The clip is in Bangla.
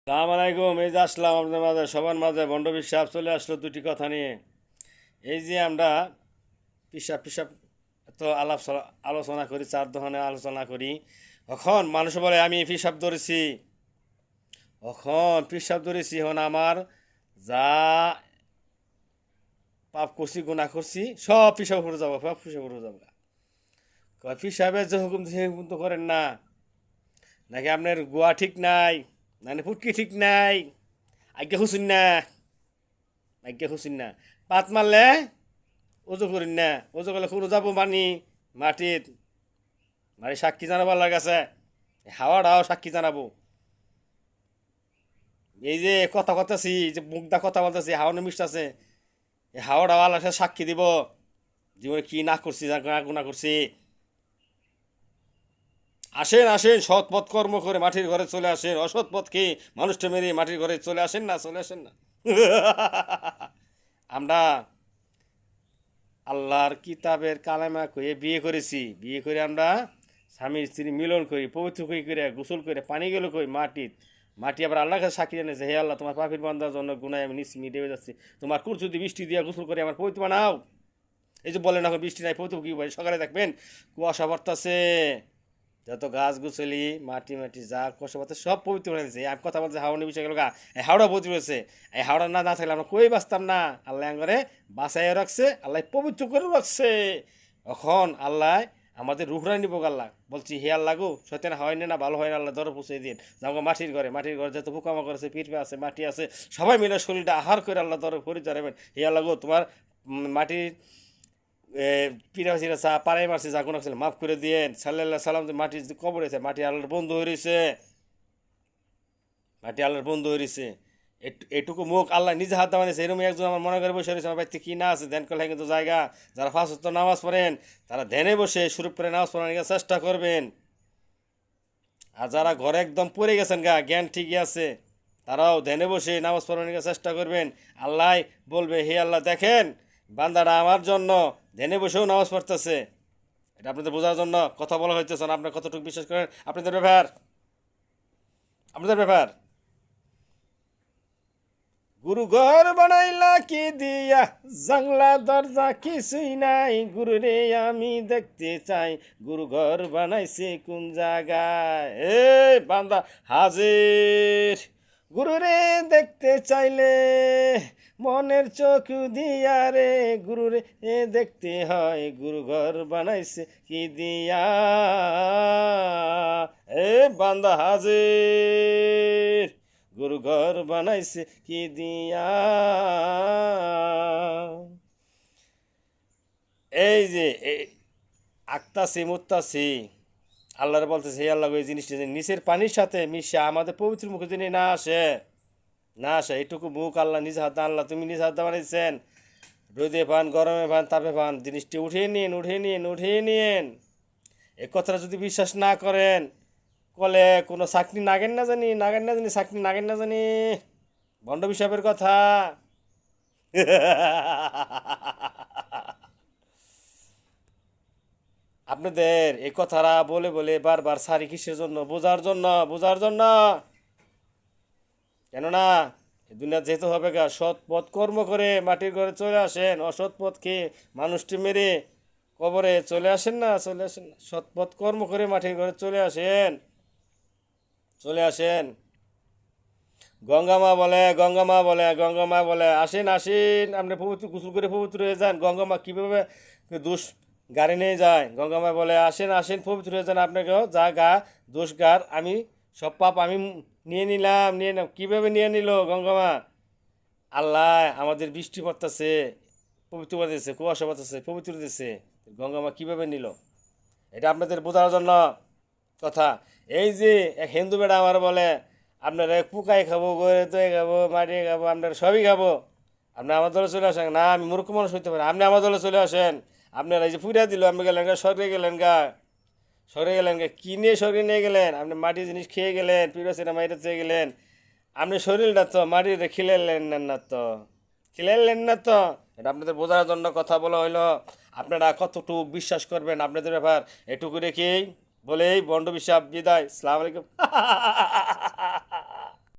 সালাম আলাইকুম। এই যে আসলাম আপনাদের মাঝে, সবার মাঝে ভণ্ড বিশ্বাস চলে আসলো দুটি কথা নিয়ে। এই যে আমরা পিসাব পিসাব তো আলোচনা করি, চার ধরনের আলোচনা করি। এখন মানুষ বলে আমি পিসাব ধরেছি, এখন আমার যা পাপ করছি গুনাহ করছি সব পিসাব করে যাবো, সব পিসাব করে যাবো। পিসাবের যে হুকুম সে হুকুম তো করেন না, নাকি আপনার গোয়া ঠিক নাই, নাকি ফুটকি ঠিক নাই, আজ্ঞা হুসুন না, আজ্ঞা হুসুন না, পাত মারলে ওজো করিন না, ওজো করলে কোনো যাবো মাটির মাটি সাক্ষী জানাবো আল্লাহর কাছে, হাওয়াটাও সাক্ষী জানাবো। এই যে কথা কথাছি, যে মুখদা কথা বলতেছি, হাওয়ানো মিষ্ট আছে, এই হাওয়াটাও আল্লাহর কাছে সাক্ষী দিব জীবনে কি না করছি, না গুণা করছি। আসেন আসেন, সৎ পথ কর্ম করে মাটির ঘরে চলে আসেন, অসৎ পথ খেয়ে মানুষটা মেরে মাটির ঘরে চলে আসেন না, চলে আসেন না। আমরা আল্লাহর কিতাবের কালেমা কয়ে বিয়ে করেছি, বিয়ে করে আমরা স্বামী স্ত্রী মিলন করি, পবিত্র করে গোসল করে পানি গেলো কই মাটি আবার আল্লাহর কাছে সাক্ষী জানিয়েছে, হে আল্লাহ, তোমার পাপির বান্দার জন্য গুনায় আমি নিশ্চিত ডেবে যাচ্ছি, তোমার কুর যদি বৃষ্টি দিয়া গোসল করে আমার পবিত্র বানাও। এই যে বলেন এখন বৃষ্টি নাই, পবিত্র কি ভাই, সকালে দেখবেন কুয়াশা পড়তাছে, যত গাছ গুছলি মাটি মাটি যা কুয়াশা পড়তে সব পবিত্র হয়ে গেছে। আমি কথা বলতে হাওড়া বিষয় গেল গা, এই হাওড়া পবিত্র হয়েছে। এই হাওড়া না থাকলে আমরা কই বাঁচতাম না। আল্লাহ করে বাঁচাইও রাখছে, আল্লাহ পবিত্র করে রাখছে। এখন আল্লাহ আমাদের রুহরাই নিব। আল্লাহ বলছি, হে আল্লাহ গো, সত্যি হয় না ভালো হয় না, আল্লাহ ধরো পৌঁছে দিন। যাবো মাটির ঘরে যত পোকামা করেছে, পিঠপে আছে, মাটি আছে, সবাই মিলে শরীরটা আহার করে আল্লাহ ধরো পরি ধরাবেন। হে আল্লাহ গো, তোমার মাটির পিড়া চিরা চা পাড়াই মারছে, যা কোনো ছিল মাফ করে দিয়েন। সাল্লাহ সাল্লাম যে মাটির যে কবর আছে, মাটি আল্লাহর বন্ধু হয়ে রয়েছে, মাটি আল্লাহর বন্ধু হয়ে রয়েছে। এটুকু মুখ আল্লাহ নিজে হাত দামানিয়েছে। এরকম একজন আমার মনে করে বসে রয়েছে, আমার বাড়িতে কি না আছে, ধ্যান করলে কিন্তু জায়গা। যারা ফাঁস নামাজ পড়েন তারা ধ্যানে বসে সুরূপ করে নামাজ পড়ানোর চেষ্টা করবেন। আর যারা ঘরে একদম পড়ে গেছেন গা, জ্ঞান ঠিকই আছে, তারাও ধ্যানে বসে নামাজ পড়ানোর চেষ্টা করবেন। আল্লাহ বলবে, হে আল্লাহ, দেখেন বান্দাটা আমার জন্য ধ্যানে বসেও নামাজ পড়তেছে। এটা আপনাদের বোঝার জন্য কথা বলা হইতেছে না। আপনার কতটুকু বিশ্বাস করেন আপনাদের ব্যাপার। গুরু ঘর বানাইলা কি দিয়া, জাংলা দরজা কিছুই নাই, গুরু রে আমি দেখতে চাই, গুরু ঘর বানাইছে কোন জায়গায়। এ বান্দা হাজির, গুরু রে দেখতে চাইলে মনের চোখ দিয়া রে, গুরু রে দেখতে হয়, গুরু ঘর বানাইছে কি দিয়া। এ বান্দা হাজির, গুরু ঘর বানাইছে কি দিয়া। এই যে আক্তাসি মুত্তাসি, আল্লাহর বলতেছে, হে আল্লাহ, এই জিনিসটা যে নিচের পানির সাথে মিশা আমাদের পবিত্র মুখে যিনি না আসে এটুকু মুখ আল্লাহ নিজ হাত, আল্লাহ তুমি নিজ হাত বানিয়েছেন। রোদে পান, গরমে পান, তাপে পান, জিনিসটি উঠিয়ে নিন। এ কথাটা যদি বিশ্বাস না করেন, কলে কোনো চাকরি নাগেন না জানি ভণ্ড বিষয়ের কথা। আপনাদের এই কথাটা বলে বলে বারবার সারি কিসের জন্য? বোঝার জন্য। কেননা এই দুনিয়া যেতে হবে গা, সৎ পথ কর্ম করে মাটির ঘরে চলে আসেন, অসৎ পথ খেয়ে মানুষটি মেরে কবরে চলে আসেন না। সৎ পথ কর্ম করে মাটির ঘরে চলে আসেন। গঙ্গা মা বলে আসেন আপনি পবিত্র গোসল করে পবিত্র হয়ে যান। গঙ্গা মা কীভাবে দোষ গাড়ি নিয়ে যায়? গঙ্গা মা বলে আসেন পবিত্র হয়ে যান, আপনাকেও যা গা দোষ গার আমি সব পাপ আমি নিয়ে নিলাম। কীভাবে নিয়ে নিল গঙ্গা মা? আল্লাহ আমাদের বৃষ্টি পড়তেছে, পবিত্র দিতেছে, কুয়াশা পড়তেছে, পবিত্র দিতেছে, গঙ্গা মা কীভাবে নিল? এটা আপনাদের বোঝার জন্য কথা। এই যে এক হিন্দু বেড়া আমার বলে, আপনারা পুকাই খাবো, গড়ে তো খাবো, মাটি খাবো, আপনারা সবই খাবো, আপনি আমার দলে চলে আসেন না। আমি মূর্খ মানুষ হইতে পারি, আপনি আমার দলে চলে আসেন। আপনারা এই যে পুরা দিল, আপনি গেলেন গা স্বর্গে গেলেন গা, কি নিয়ে স্বর্গে নিয়ে গেলেন? আপনি মাটির জিনিস খেয়ে গেলেন, পিড়াছেন মাইরে চেয়ে গেলেন। আপনি শরীরটা তো মাটিতে খিলাইলেন না তো। এটা আপনাদের বোঝার জন্য কথা বলা হইলো। আপনারা কতটুকু বিশ্বাস করবেন আপনাদের ব্যাপার, এটুকু রেখেই বলেই বন্ড বিশ্বাস বিদায়। আসসালামু আলাইকুম।